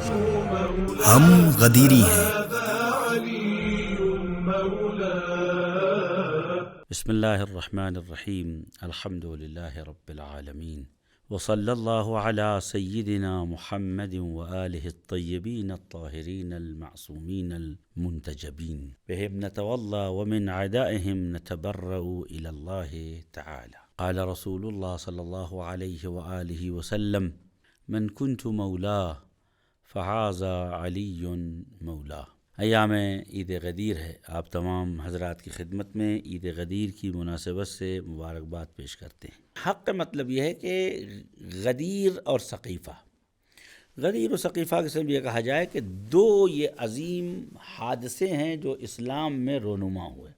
ہم غدیری ہیں۔ بسم اللہ الرحمن الرحیم، الحمد للہ رب العالمین، وصلی اللہ علی سیدنا محمد وآلہ الطیبین الطاہرین المعصومین المنتجبین، بہم نتولی ومن عدائہم نتبرأ الی اللہ تعالی۔ قال رسول اللہ صلی اللہ علیہ وآلہ وسلم: من کنت مولاہ فہذا علی مولاہ۔ ایام عید غدیر ہے، آپ تمام حضرات کی خدمت میں عید غدیر کی مناسبت سے مبارکباد پیش کرتے ہیں۔ حق کا مطلب یہ ہے کہ غدیر اور ثقیفہ، غدیر و ثقیفہ سے بھی یہ کہا جائے کہ دو یہ عظیم حادثے ہیں جو اسلام میں رونما ہوئے۔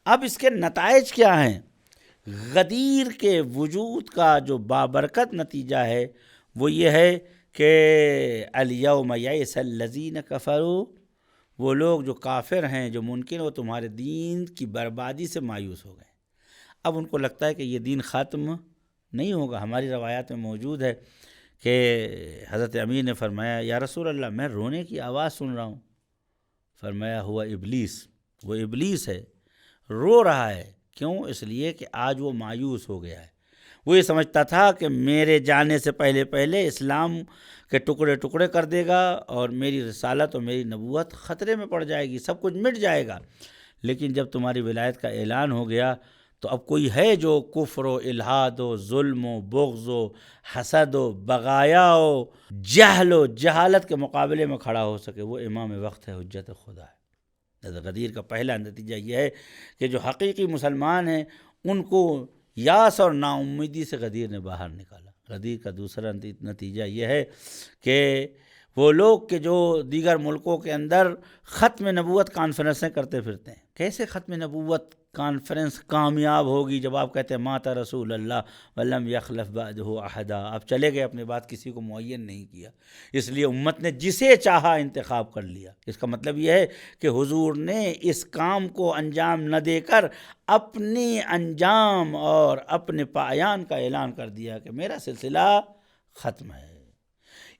اب اس کے نتائج کیا ہیں؟ غدیر کے وجود کا جو بابرکت نتیجہ ہے وہ یہ ہے کہ الیوم یئس الذین کفروا، وہ لوگ جو کافر ہیں، جو منکر، وہ تمہارے دین کی بربادی سے مایوس ہو گئے۔ اب ان کو لگتا ہے کہ یہ دین ختم نہیں ہوگا۔ ہماری روایات میں موجود ہے کہ حضرت امیر نے فرمایا: یا رسول اللہ، میں رونے کی آواز سن رہا ہوں۔ فرمایا: ہوا ابلیس، وہ ابلیس ہے، رو رہا ہے۔ کیوں؟ اس لیے کہ آج وہ مایوس ہو گیا ہے۔ وہ یہ سمجھتا تھا کہ میرے جانے سے پہلے اسلام کے ٹکڑے ٹکڑے کر دے گا اور میری رسالت اور میری نبوت خطرے میں پڑ جائے گی، سب کچھ مٹ جائے گا۔ لیکن جب تمہاری ولایت کا اعلان ہو گیا تو اب کوئی ہے جو کفر و الحاد و ظلم و بغض و حسد و بغایا و جہل و جہالت کے مقابلے میں کھڑا ہو سکے؟ وہ امام وقت ہے، حجت خدا ہے۔ غدیر کا پہلا نتیجہ یہ ہے کہ جو حقیقی مسلمان ہیں ان کو یاس اور نا امیدی سے غدیر نے باہر نکالا۔ غدیر کا دوسرا نتیجہ یہ ہے کہ وہ لوگ کہ جو دیگر ملکوں کے اندر ختم نبوت کانفرنسیں کرتے پھرتے ہیں، کیسے ختم نبوت کانفرنس کامیاب ہوگی جب آپ کہتے ہیں مات رسول اللہ ولم یخلف بعدہ احدا؟ آپ چلے گئے، اپنی بات کسی کو معین نہیں کیا، اس لیے امت نے جسے چاہا انتخاب کر لیا۔ اس کا مطلب یہ ہے کہ حضور نے اس کام کو انجام نہ دے کر اپنی انجام اور اپنے پایان کا اعلان کر دیا کہ میرا سلسلہ ختم ہے۔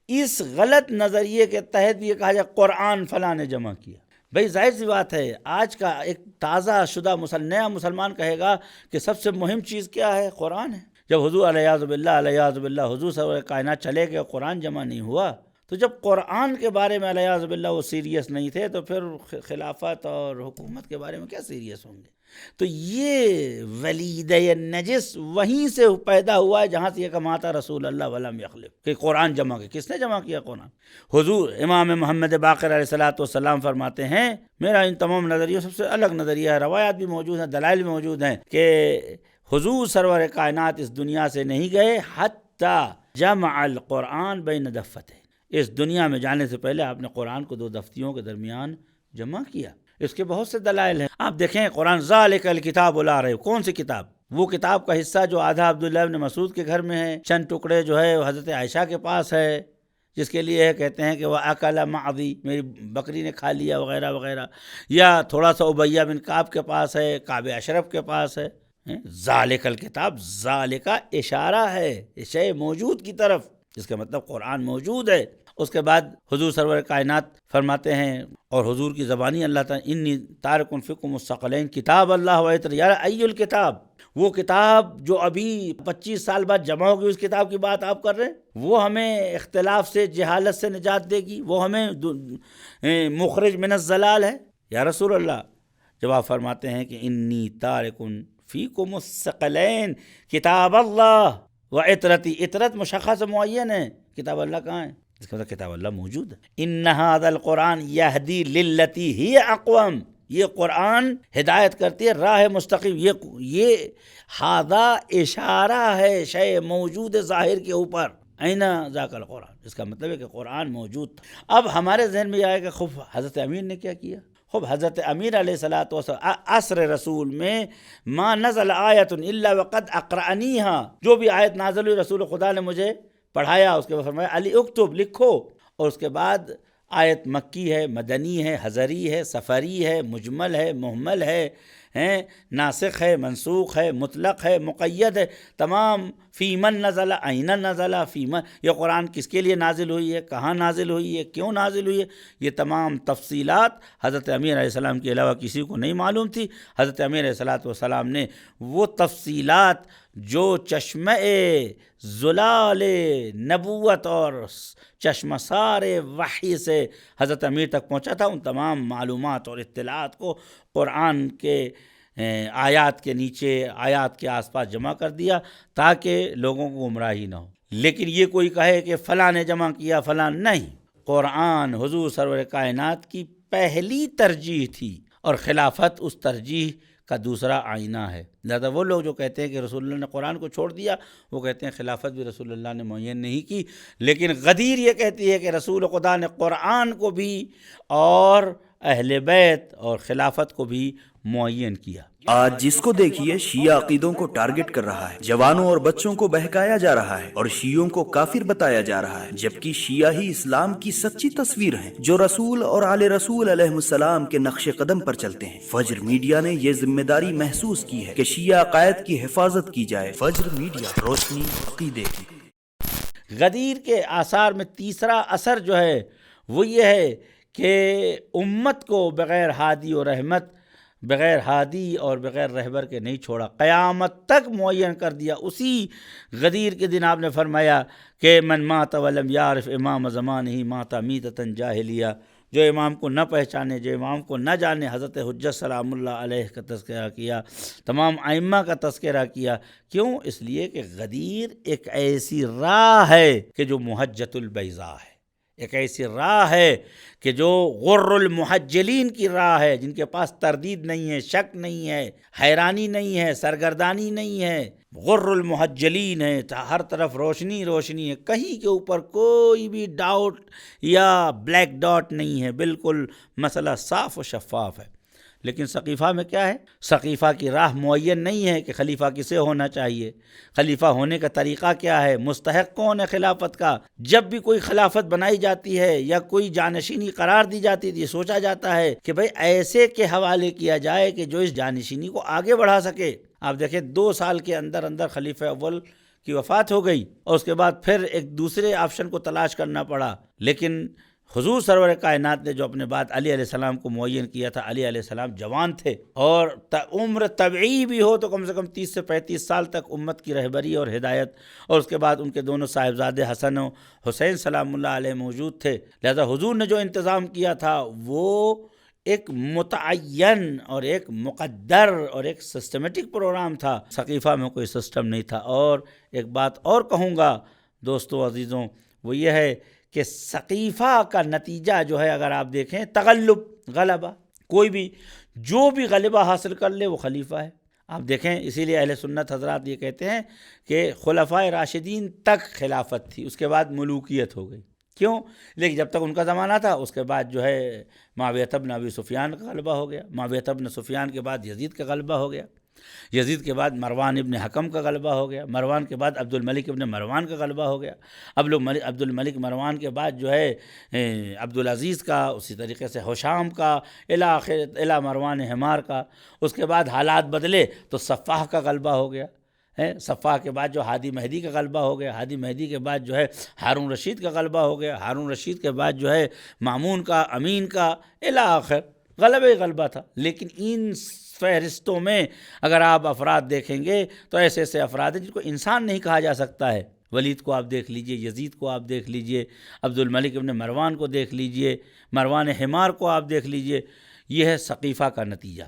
اس غلط نظریے کے تحت بھی یہ کہا جائے قرآن فلاں نے جمع کیا۔ بھئی ظاہر سی بات ہے، آج کا ایک تازہ شدہ نیا مسلمان کہے گا کہ سب سے مہم چیز کیا ہے؟ قرآن ہے۔ جب حضور علیہ باللہ حضور سرور کائنات چلے گئے، قرآن جمع نہیں ہوا، تو جب قرآن کے بارے میں علیہ باللہ وہ سیریس نہیں تھے تو پھر خلافت اور حکومت کے بارے میں کیا سیریس ہوں گے؟ تو یہ ولید نجس وہیں سے پیدا ہوا ہے جہاں سے یہ کماتا رسول اللہ ولم یخلف، کہ قرآن جمع کیا۔ کس نے جمع کیا قرآن؟ حضور امام محمد باقر علیہ السلام فرماتے ہیں میرا ان تمام نظریوں سب سے الگ نظریہ ہے، روایات بھی موجود ہیں، دلائل بھی موجود ہیں کہ حضور سرور کائنات اس دنیا سے نہیں گئے حتی جمع القرآن بین دفتین، اس دنیا میں جانے سے پہلے آپ نے قرآن کو دو دفتیوں کے درمیان جمع کیا۔ اس کے بہت سے دلائل ہیں، آپ دیکھیں قرآن ذالک الکتاب لا ریب، کون سی کتاب؟ وہ کتاب کا حصہ جو آدھا عبداللہ ابن مسعود کے گھر میں ہے، چند ٹکڑے جو ہے وہ حضرت عائشہ کے پاس ہے، جس کے لیے کہتے ہیں کہ وہ اکل معدی، میری بکری نے کھا لیا وغیرہ وغیرہ، یا تھوڑا سا ابیہ بن کعب کے پاس ہے، کعب اشرف کے پاس ہے۔ ذالک الکتاب، ذالک اشارہ ہے شے موجود کی طرف، جس کا مطلب قرآن موجود ہے۔ اس کے بعد حضور سرور کائنات فرماتے ہیں اور حضور کی زبانی اللہ تعالیٰ انی تارک فیکم الثقلین کتاب اللہ و ایتر، یار ای الکتاب، وہ کتاب جو ابھی 25 سال بعد جمع ہوگی، اس کتاب کی بات آپ کر رہے ہیں، وہ ہمیں اختلاف سے، جہالت سے نجات دے گی، وہ ہمیں مخرج من الضلال ہے۔ یا رسول اللہ، جب آپ فرماتے ہیں کہ انی تارک فیکم الثقلین کتاب اللہ و عطرتی، عطرت مشخص معین ہے، کتاب اللہ کہاں ہے؟ اس کا مطلب کتاب اللہ موجود ہے۔ ان ھذا القرآن یہدی للتی ہی اقوم، یہ قرآن ہدایت کرتی ہے راہ مستقیم۔ یہ ھذا اشارہ ہے شے موجود ظاہر کے اوپر، این ذاک القرآن، اس کا مطلب ہے کہ قرآن موجود تھا۔ اب ہمارے ذہن میں آئے کہ خوب حضرت امیر نے کیا کیا؟ خوب حضرت امیر علیہ الصلوۃ والسلام عصر رسول میں ما نزل آیت الا وقد اقرأنیھا، جو بھی آیت نازل ہوئی رسول خدا نے مجھے پڑھایا، اس کے بعد فرمایا علی اکتب، لکھو، اور اس کے بعد آیت مکی ہے، مدنی ہے، حضری ہے، سفری ہے، مجمل ہے، محمل ہے، ہیں، ناسخ ہے، منسوخ ہے، مطلق ہے، مقید ہے، تمام فی من نزل، اینا نزل، فی من، یہ قرآن کس کے لیے نازل ہوئی ہے، کہاں نازل ہوئی ہے، کیوں نازل ہوئی ہے، یہ تمام تفصیلات حضرت امیر علیہ السلام کے علاوہ کسی کو نہیں معلوم تھی۔ حضرت امیر علیہ السلام نے وہ تفصیلات جو چشمہ زلال نبوت اور چشمہ سار وحی سے حضرت امیر تک پہنچا تھا، ان تمام معلومات اور اطلاعات کو قرآن کے آیات کے نیچے، آیات کے آس پاس جمع کر دیا تاکہ لوگوں کو گمراہی نہ ہو۔ لیکن یہ کوئی کہے کہ فلاں نے جمع کیا، فلاں نہیں، قرآن حضور سرور کائنات کی پہلی ترجیح تھی اور خلافت اس ترجیح کا دوسرا آئینہ ہے۔ لہذا وہ لوگ جو کہتے ہیں کہ رسول اللہ نے قرآن کو چھوڑ دیا، وہ کہتے ہیں خلافت بھی رسول اللہ نے معین نہیں کی، لیکن غدیر یہ کہتی ہے کہ رسول خدا نے قرآن کو بھی اور اہل بیت اور خلافت کو بھی معین کیا۔ آج جس کو دیکھیے شیعہ عقیدوں کو ٹارگٹ کر رہا ہے، جوانوں اور بچوں کو بہکایا جا رہا ہے اور شیعوں کو کافر بتایا جا رہا ہے، جبکہ شیعہ ہی اسلام کی سچی تصویر ہیں جو رسول اور آل رسول علیہ السلام کے نقش قدم پر چلتے ہیں۔ فجر میڈیا نے یہ ذمہ داری محسوس کی ہے کہ شیعہ عقائد کی حفاظت کی جائے۔ فجر میڈیا، روشنی عقیدے کی۔ غدیر کے آثار میں تیسرا اثر جو ہے وہ یہ ہے کہ امت کو بغیر ہادی و رحمت، بغیر ہادی اور بغیر رہبر کے نہیں چھوڑا، قیامت تک معین کر دیا۔ اسی غدیر کے دن آپ نے فرمایا کہ من مات ولم یعرف امام زمانہ مات میتۃ جاہلیہ، جو امام کو نہ پہچانے، جو امام کو نہ جانے، حضرت حجت سلام اللہ علیہ کا تذکرہ کیا، تمام ائمہ کا تذکرہ کیا۔ کیوں؟ اس لیے کہ غدیر ایک ایسی راہ ہے کہ جو محجۃ البیضاء ہے، ایک ایسی راہ ہے کہ جو غر المحجلین کی راہ ہے، جن کے پاس تردید نہیں ہے، شک نہیں ہے، حیرانی نہیں ہے، سرگردانی نہیں ہے، غر المحجلین ہے، ہر طرف روشنی روشنی ہے، کہیں کے اوپر کوئی بھی ڈاؤٹ یا بلیک ڈاٹ نہیں ہے، بالکل مسئلہ صاف و شفاف ہے۔ لیکن سقیفہ میں کیا ہے؟ سقیفہ کی راہ معین نہیں ہے کہ خلیفہ کسے ہونا چاہیے، خلیفہ ہونے کا طریقہ کیا ہے، مستحق کون ہے خلافت کا۔ جب بھی کوئی خلافت بنائی جاتی ہے یا کوئی جانشینی قرار دی جاتی ہے، یہ سوچا جاتا ہے کہ بھئی ایسے کے حوالے کیا جائے کہ جو اس جانشینی کو آگے بڑھا سکے۔ آپ دیکھیں 2 سال کے اندر اندر خلیفہ اول کی وفات ہو گئی اور اس کے بعد پھر ایک دوسرے آپشن کو تلاش کرنا پڑا، لیکن حضور سرور کائنات نے جو اپنے بعد علی علیہ السلام کو معین کیا تھا، علی علیہ السلام جوان تھے اور عمر طبعی بھی ہو تو کم سے کم 30 سے 35 سال تک امت کی رہبری اور ہدایت، اور اس کے بعد ان کے دونوں صاحبزادے حسن و حسین سلام اللہ علیہ موجود تھے۔ لہذا حضور نے جو انتظام کیا تھا وہ ایک متعین اور ایک مقدر اور ایک سسٹمیٹک پروگرام تھا۔ سقیفہ میں کوئی سسٹم نہیں تھا۔ اور ایک بات اور کہوں گا دوستو عزیزوں، وہ یہ ہے کہ سقیفہ کا نتیجہ جو ہے اگر آپ دیکھیں تغلب، غلبہ، کوئی بھی جو بھی غلبہ حاصل کر لے وہ خلیفہ ہے۔ آپ دیکھیں اسی لیے اہل سنت حضرات یہ کہتے ہیں کہ خلفائے راشدین تک خلافت تھی، اس کے بعد ملوکیت ہو گئی۔ کیوں؟ لیکن جب تک ان کا زمانہ تھا اس کے بعد جو ہے معاویہ بن ابی سفیان کا غلبہ ہو گیا، معاویہ بن سفیان کے بعد یزید کا غلبہ ہو گیا، یزید کے بعد مروان ابن حکم کا غلبہ ہو گیا، مروان کے بعد عبد الملک ابن مروان کا غلبہ ہو گیا، عبد الملک مروان کے بعد جو ہے عبد العزیز کا، اسی طریقے سے حشام کا، الی مروان حمار کا۔ اس کے بعد حالات بدلے تو صفاح کا غلبہ ہو گیا، صفاح کے بعد جو ہادی مہدی کا غلبہ ہو گیا، ہادی مہدی کے بعد جو ہے ہارون رشید کا غلبہ ہو گیا، ہارون رشید کے بعد جو ہے مامون کا، امین کا، الی آخر غلبہ تھا۔ لیکن ان فہرستوں میں اگر آپ افراد دیکھیں گے تو ایسے ایسے افراد ہیں جن کو انسان نہیں کہا جا سکتا ہے۔ ولید کو آپ دیکھ لیجئے، یزید کو آپ دیکھ لیجئے، عبد الملک ابن مروان کو دیکھ لیجئے، مروان حمار کو آپ دیکھ لیجئے۔ یہ ہے سقیفہ کا نتیجہ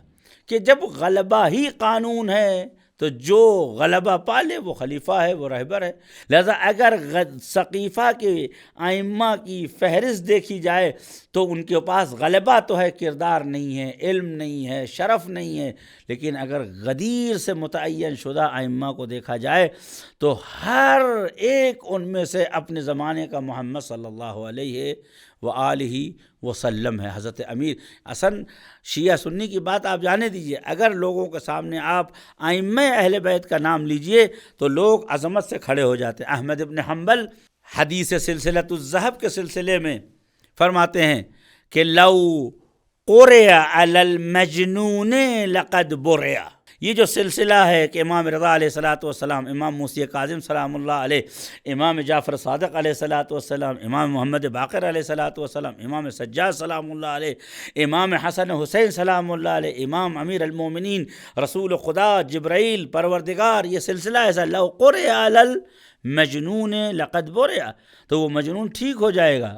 کہ جب غلبہ ہی قانون ہے تو جو غلبہ پالے وہ خلیفہ ہے، وہ رہبر ہے۔ لہذا اگر سقیفہ کے ائمہ کی فہرست دیکھی جائے تو ان کے پاس غلبہ تو ہے، کردار نہیں ہے، علم نہیں ہے، شرف نہیں ہے، لیکن اگر غدیر سے متعین شدہ ائمہ کو دیکھا جائے تو ہر ایک ان میں سے اپنے زمانے کا محمد صلی اللہ علیہ وآلہ وسلم ہے۔ حضرت امیر اصلاً شیعہ سنی کی بات آپ جانے دیجئے، اگر لوگوں کے سامنے آپ ائمہ اہل بیت کا نام لیجئے تو لوگ عظمت سے کھڑے ہو جاتے ہیں۔ احمد ابن حنبل حدیث سلسلۃ الذہب کے سلسلے میں فرماتے ہیں کہ لو قرئ علی المجنون لقد برئ. یہ جو سلسلہ ہے کہ امام رضا علیہ الصلوۃ والسلام، امام موسی کاظم سلام اللہ علیہ، امام جعفر صادق علیہ الصلوۃ والسلام، امام محمد باقر علیہ الصلوۃ والسلام، امام سجاد سلام اللہ علیہ، امام حسن حسین سلام اللہ علیہ، امام امیر المومنین رسول خدا جبرائیل پروردگار، یہ سلسلہ ایسا لو قرئ علی المجنون لقد برئ، تو وہ مجنون ٹھیک ہو جائے گا.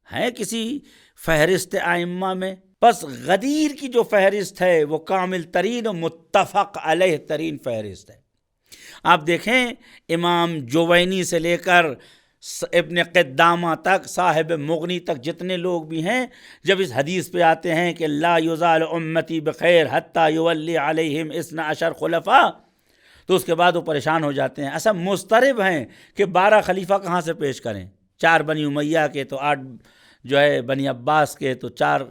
ہے کسی فہرست ائمہ میں؟ بس غدیر کی جو فہرست ہے وہ کامل ترین و متفق علیہ ترین فہرست ہے. آپ دیکھیں امام جوینی سے لے کر ابن قدامہ تک، صاحب مغنی تک، جتنے لوگ بھی ہیں، جب اس حدیث پہ آتے ہیں کہ لا یزال امتی بخیر حتی یولی علیہم 12 خلفاء، تو اس کے بعد وہ پریشان ہو جاتے ہیں. ایسا مضطرب ہیں کہ 12 خلیفہ کہاں سے پیش کریں؟ 4 بنی امیہ کے تو 8 جو ہے بنی عباس کے، تو 4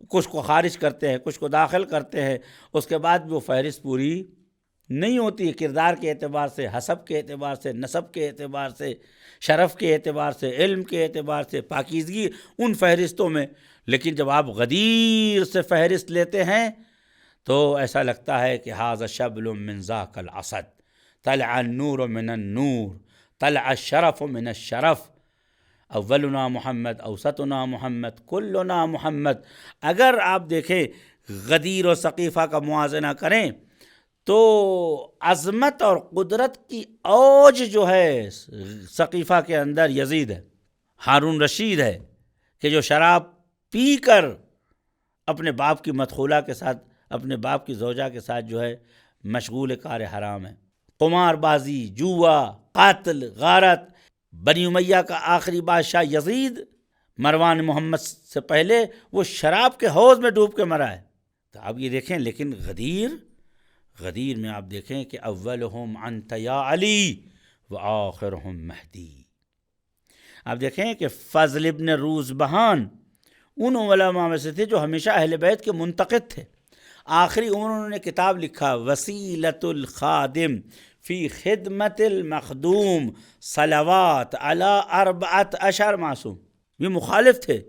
کچھ کو خارج کرتے ہیں، کچھ کو داخل کرتے ہیں. اس کے بعد بھی وہ فہرست پوری نہیں ہوتی. کردار کے اعتبار سے، حسب کے اعتبار سے، نسب کے اعتبار سے، شرف کے اعتبار سے، علم کے اعتبار سے، پاکیزگی ان فہرستوں میں. لیکن جب آپ غدیر سے فہرست لیتے ہیں تو ایسا لگتا ہے کہ ھذا شبل من ذاک الاسد، طلع النور من النور، طلع الشرف من الشرف، اولنا محمد، اوسطنا محمد، کلنا محمد. اگر آپ دیکھیں غدیر و ثقیفہ کا موازنہ کریں تو عظمت اور قدرت کی اوج جو ہے ثقیفہ کے اندر یزید ہے، ہارون رشید ہے، کہ جو شراب پی کر اپنے باپ کی مدخولہ کے ساتھ، اپنے باپ کی زوجہ کے ساتھ جو ہے مشغول کار حرام ہے. قمار بازی، جوا، قاتل، غارت. بنی امیہ کا آخری بادشاہ یزید، مروان محمد سے پہلے، وہ شراب کے حوض میں ڈوب کے مرا ہے. تو آپ یہ دیکھیں. لیکن غدیر میں آپ دیکھیں کہ اولہم انت یا علی وآخرہم مہدی. آپ دیکھیں کہ فضل ابن روزبہان ان علماء میں سے تھے جو ہمیشہ اہل بیت کے منتقد تھے. آخری عمر انہوں نے کتاب لکھا وسیلۃ الخادم فی خدمت المخدوم صلوات علی 14 معصوم. یہ مخالف تھے،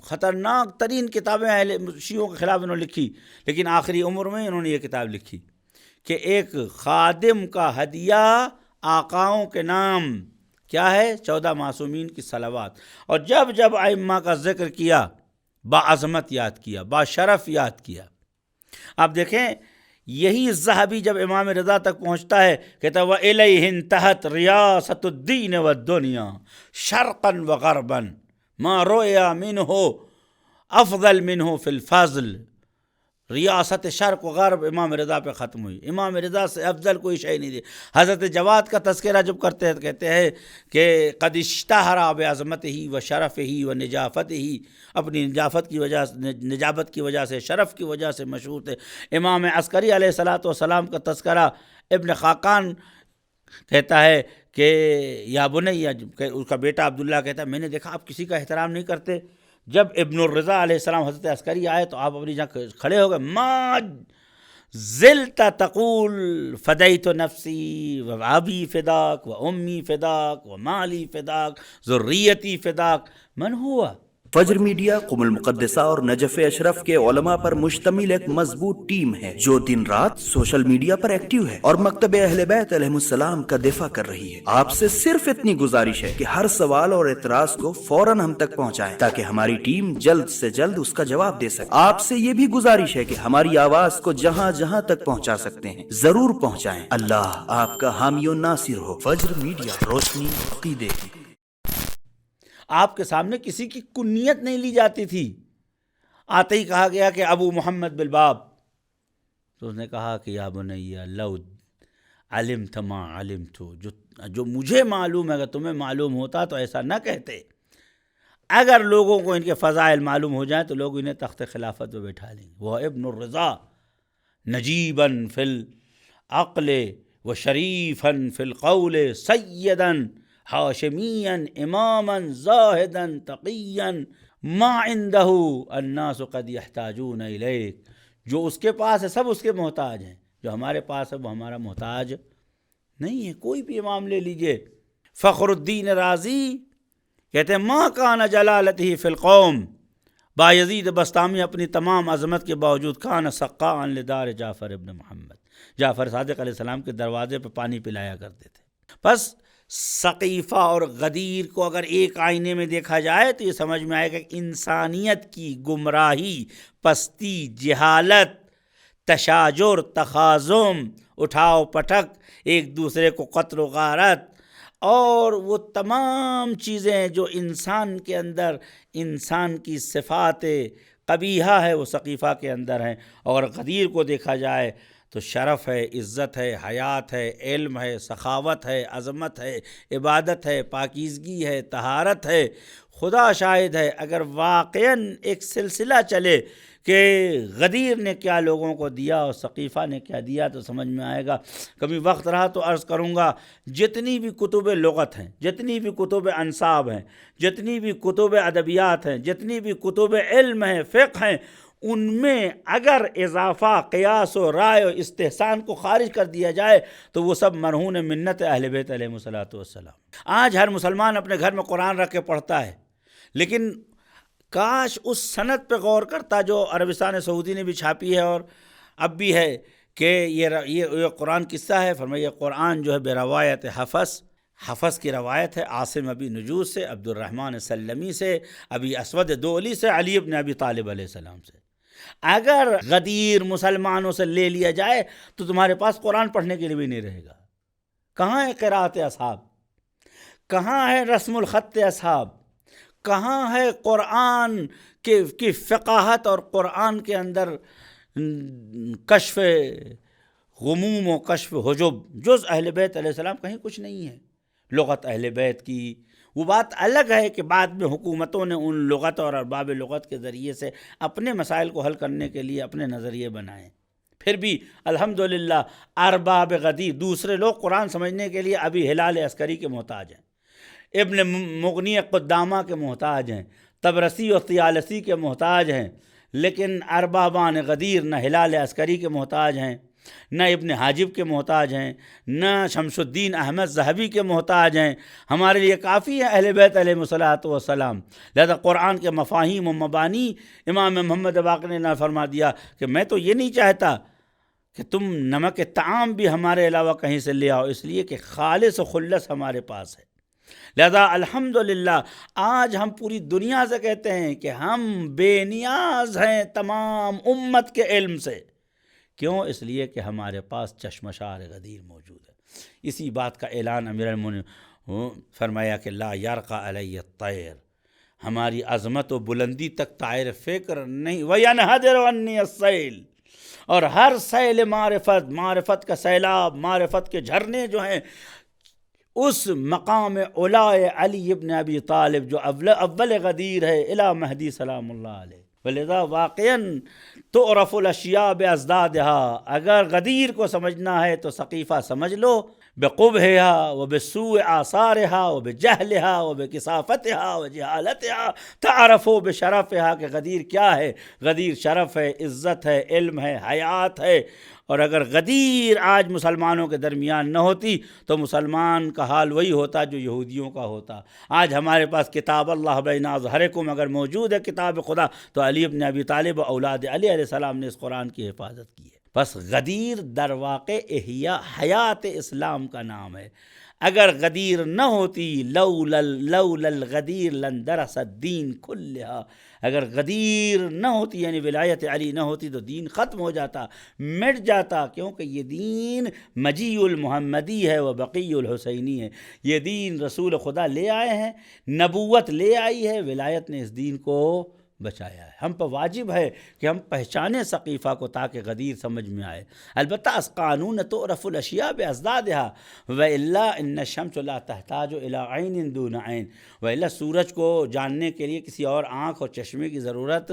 خطرناک ترین کتابیں اہل شیعوں کے خلاف انہوں نے لکھی. لیکن آخری عمر میں انہوں نے یہ کتاب لکھی کہ ایک خادم کا ہدیہ آقاؤں کے نام کیا ہے؟ 14 معصومین کی صلوات. اور جب جب ائمہ کا ذکر کیا، باعظمت یاد کیا، باشرف یاد کیا. آپ دیکھیں یہی ذہبی جب امام رضا تک پہنچتا ہے کہتا ہے وَإِلَيْهِ انتہت ریاست الدین والدنیا شرقا وغربا ما رؤیا منہ افضل منہ فی الفضل. ریاست شرق و غرب امام رضا پہ ختم ہوئی. امام رضا سے افضل کوئی شے نہیں دی. حضرت جواد کا تذکرہ جب کرتے ہیں تو کہتے ہیں کہ قد اشتہر بعظمتہ و شرفہ و نجافتہ، اپنی نجافت کی وجہ سے، نجابت کی وجہ سے، شرف کی وجہ سے مشہور تھے. امام عسکری علیہ الصلوۃ والسلام کا تذکرہ ابن خاقان کہتا ہے کہ یا بنی، اس کا بیٹا عبداللہ کہتا ہے میں نے دیکھا آپ کسی کا احترام نہیں کرتے. جب ابن الرضا علیہ السلام حضرت عسکری آئے تو آپ اپنی جگہ کھڑے ہو گئے. ما زلت تقول فدیت نفسی و ابی فداک و امی فداک و مالی فداک ذریتی فداک. من ہوا؟ فجر میڈیا قم المقدسہ اور نجف اشرف کے علماء پر مشتمل ایک مضبوط ٹیم ہے جو دن رات سوشل میڈیا پر ایکٹیو ہے اور مکتب اہل بیت علیہ السلام کا دفاع کر رہی ہے. آپ سے صرف اتنی گزارش ہے کہ ہر سوال اور اعتراض کو فوراً ہم تک پہنچائیں تاکہ ہماری ٹیم جلد سے جلد اس کا جواب دے سکے. آپ سے یہ بھی گزارش ہے کہ ہماری آواز کو جہاں جہاں تک پہنچا سکتے ہیں ضرور پہنچائیں. اللہ آپ کا حامی و ناصر ہو. فجر میڈیا، روشنی عقیدے کی. آپ کے سامنے کسی کی کنیت نہیں لی جاتی تھی. آتے ہی کہا گیا کہ ابو محمد بالباب، تو اس نے کہا کہ یا بنی لو علمت ما علمت، جو مجھے معلوم ہے اگر تمہیں معلوم ہوتا تو ایسا نہ کہتے. اگر لوگوں کو ان کے فضائل معلوم ہو جائیں تو لوگ انہیں تخت خلافت پہ بٹھا لیں. وہ ابن الرضا نجیبا فی العقل و شریفا فی القول سیدا ہاشمیا اماما زاہدا تقیا ما عنده الناس قد يحتاجون الیک. جو اس کے پاس ہے سب اس کے محتاج ہیں، جو ہمارے پاس ہے وہ ہمارا محتاج نہیں ہے. کوئی بھی امام لے لیجئے. فخر الدین رازی کہتے ہیں ما کان جلالتہ فی القوم بایزید بستامی اپنی تمام عظمت کے باوجود کان سقاء لدار جعفر ابن محمد، جعفر صادق علیہ السلام کے دروازے پہ پانی پلایا کرتے تھے۔ بس ثقیفہ اور غدیر کو اگر ایک آئینے میں دیکھا جائے تو یہ سمجھ میں آئے گا کہ انسانیت کی گمراہی، پستی، جہالت، تشاجر، تخاذم، اٹھاؤ پٹک، ایک دوسرے کو قتل و غارت، اور وہ تمام چیزیں جو انسان کے اندر انسان کی صفات قبیحہ ہے وہ ثقیفہ کے اندر ہیں۔ اور غدیر کو دیکھا جائے تو شرف ہے، عزت ہے، حیات ہے، علم ہے، سخاوت ہے، عظمت ہے، عبادت ہے، پاکیزگی ہے، طہارت ہے۔ خدا شاہد ہے اگر واقعاً ایک سلسلہ چلے کہ غدیر نے کیا لوگوں کو دیا اور ثقیفہ نے کیا دیا تو سمجھ میں آئے گا۔ کبھی وقت رہا تو عرض کروں گا، جتنی بھی کتب لغت ہیں، جتنی بھی کتب انصاب ہیں، جتنی بھی کتب ادبیات ہیں، جتنی بھی کتب علم ہیں، فقہ ہیں، ان میں اگر اضافہ قیاس و رائے و استحسان کو خارج کر دیا جائے تو وہ سب مرہون منت اہل بیت علیہم الصلوۃ والسلام۔ آج ہر مسلمان اپنے گھر میں قرآن رکھ کے پڑھتا ہے، لیکن کاش اس سند پہ غور کرتا جو عربستان سعودی نے بھی چھاپی ہے اور اب بھی ہے کہ یہ قرآن قصہ ہے۔ فرمایا یہ قرآن جو ہے بے روایت حفظ کی روایت ہے، عاصم ابی نجوس سے، عبد الرحمن سلمی سے، ابی اسود دولی سے، علی ابن ابی طالب علیہ السلام سے۔ اگر غدیر مسلمانوں سے لے لیا جائے تو تمہارے پاس قرآن پڑھنے کے لیے بھی نہیں رہے گا۔ کہاں ہے قراءت اصحاب؟ کہاں ہے رسم الخط اصحاب؟ کہاں ہے قرآن کی فقاہت اور قرآن کے اندر کشف غموم و کشف حجب؟ جز اہل بیت علیہ السلام کہیں کچھ نہیں ہے۔ لغت اہل بیت کی وہ بات الگ ہے کہ بعد میں حکومتوں نے ان لغت اور ارباب لغت کے ذریعے سے اپنے مسائل کو حل کرنے کے لیے اپنے نظریے بنائے۔ پھر بھی الحمدللہ ارباب غدیر، دوسرے لوگ قرآن سمجھنے کے لیے ابھی ہلال عسکری کے محتاج ہیں، ابن مغنی قدامہ کے محتاج ہیں، طبرسی و طیالسی کے محتاج ہیں، لیکن اربابان غدیر نہ ہلال عسکری کے محتاج ہیں، نہ ابن حاجب کے محتاج ہیں، نہ شمس الدین احمد ذہبی کے محتاج ہیں۔ ہمارے لیے کافی ہے اہل بیت علیہم الصلوۃ والسلام۔ لہذا قرآن کے مفاہیم و مبانی امام محمد باقر نے فرما دیا کہ میں تو یہ نہیں چاہتا کہ تم نمک طعام بھی ہمارے علاوہ کہیں سے لے آؤ، اس لیے کہ خالص و خلص ہمارے پاس ہے۔ لہذا الحمدللہ آج ہم پوری دنیا سے کہتے ہیں کہ ہم بے نیاز ہیں تمام امت کے علم سے۔ کیوں؟ اس لیے کہ ہمارے پاس چشمشار غدیر موجود ہے۔ اسی بات کا اعلان امیر المومنین فرمایا کہ لا یرقى علی الطیر، ہماری عظمت و بلندی تک طائر فکر نہیں، وینحدر عنی السیل، اور ہر سیل معرفت کا سیلاب، معرفت کے جھرنے جو ہیں اس مقام اولائے علی ابن ابی طالب جو اول غدیر ہے الی مہدی سلام اللہ علیہ۔ ولذا واقعاً تعرف الاشیاء بازدادها، اگر غدیر کو سمجھنا ہے تو ثقیفہ سمجھ لو بقبحها وبسوء آثارها وبجهلها وبکثافتها وجہالتها، تعرفوا بشرفها کہ غدیر کیا ہے۔ غدیر شرف ہے، عزت ہے، علم ہے، حیات ہے۔ اور اگر غدیر آج مسلمانوں کے درمیان نہ ہوتی تو مسلمان کا حال وہی ہوتا جو یہودیوں کا ہوتا۔ آج ہمارے پاس کتاب اللہ بین اظہرکم اگر موجود ہے، کتاب خدا، تو علی ابن ابی طالب اولاد علی علیہ السلام نے اس قرآن کی حفاظت کی ہے۔ بس غدیر در واقع احیاء حیات اسلام کا نام ہے۔ اگر غدیر نہ ہوتی لولا الغدیر لندرس الدین کلھا، اگر غدیر نہ ہوتی یعنی ولایت علی نہ ہوتی تو دین ختم ہو جاتا، مٹ جاتا، کیونکہ یہ دین مجیء المحمدی ہے و بقی الحسینی ہے۔ یہ دین رسول خدا لے آئے ہیں، نبوت لے آئی ہے، ولایت نے اس دین کو بچایا ہے۔ ہم پر واجب ہے کہ ہم پہچانیں ثقیفہ کو تاکہ غدیر سمجھ میں آئے۔ البتہ اس قانون تعرف الاشیاء بازدادها والا ان الشمس لا تحتاج الى عین دون عین، والا سورج کو جاننے کے لیے کسی اور آنکھ اور چشمے کی ضرورت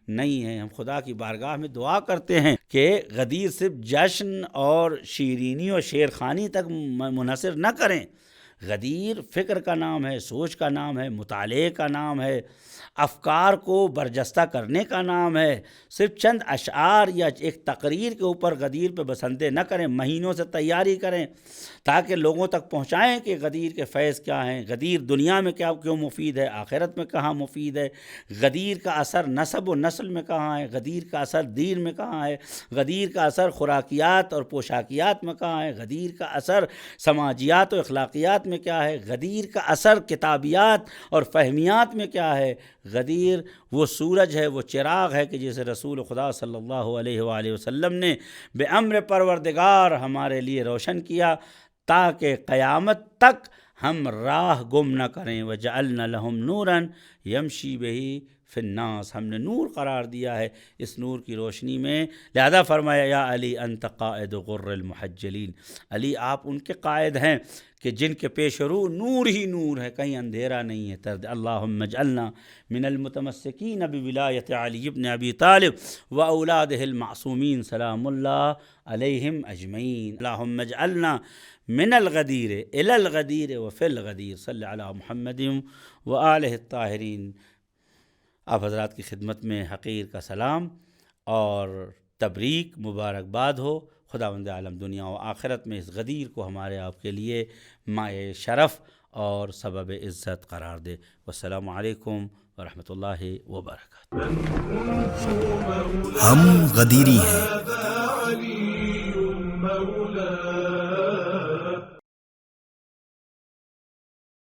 نہیں ہے۔ ہم خدا کی بارگاہ میں دعا کرتے ہیں کہ غدیر صرف جشن اور شیرینی اور شیرخوانی تک منحصر نہ کریں۔ غدیر فکر کا نام ہے، سوچ کا نام ہے، مطالعے کا نام ہے، افکار کو برجستہ کرنے کا نام ہے۔ صرف چند اشعار یا ایک تقریر کے اوپر غدیر پہ بسندے نہ کریں، مہینوں سے تیاری کریں تاکہ لوگوں تک پہنچائیں کہ غدیر کے فیض کیا ہیں، غدیر دنیا میں کیوں مفید ہے، آخرت میں کہاں مفید ہے، غدیر کا اثر نسب و نسل میں کہاں ہے، غدیر کا اثر دین میں کہاں ہے، غدیر کا اثر خوراکیات اور پوشاکیات میں کہاں ہے، غدیر کا اثر سماجیات و اخلاقیات میں کیا ہے، غدیر کا اثر کتابیات اور فہمیات میں کیا ہے۔ غدیر وہ سورج ہے، وہ چراغ ہے کہ جسے رسول خدا صلی اللہ علیہ وآلہ وسلم نے بے امر پروردگار ہمارے لیے روشن کیا تاکہ قیامت تک ہم راہ گم نہ کریں۔ وَجَعَلْنَا لَهُمْ نُورًا يَمْشِي بِهِ فی الناس، ہم نے نور قرار دیا ہے اس نور کی روشنی میں۔ لہذا فرمایا یا علی انت قائد غر المحجلین، علی آپ ان کے قائد ہیں کہ جن کے پیش رو نور ہی نور ہے، کہیں اندھیرا نہیں ہے۔ اللہم اجعلنا من المتمسکین بولایت علی بن ابی طالب و اولادہ المعصومین سلام اللہ علیہم اجمعین۔ اللہم اجعلنا من الغدیر الی الغدیر وفی الغدیر، صلی علی محمد و آلہ الطاہرین۔ آپ حضرات کی خدمت میں حقیر کا سلام اور تبریک مبارکباد ہو۔ خداوند عالم دنیا و آخرت میں اس غدیر کو ہمارے آپ کے لیے مائع شرف اور سبب عزت قرار دے۔ والسلام علیکم ورحمۃ اللہ وبرکاتہ۔ ہم غدیری ہیں،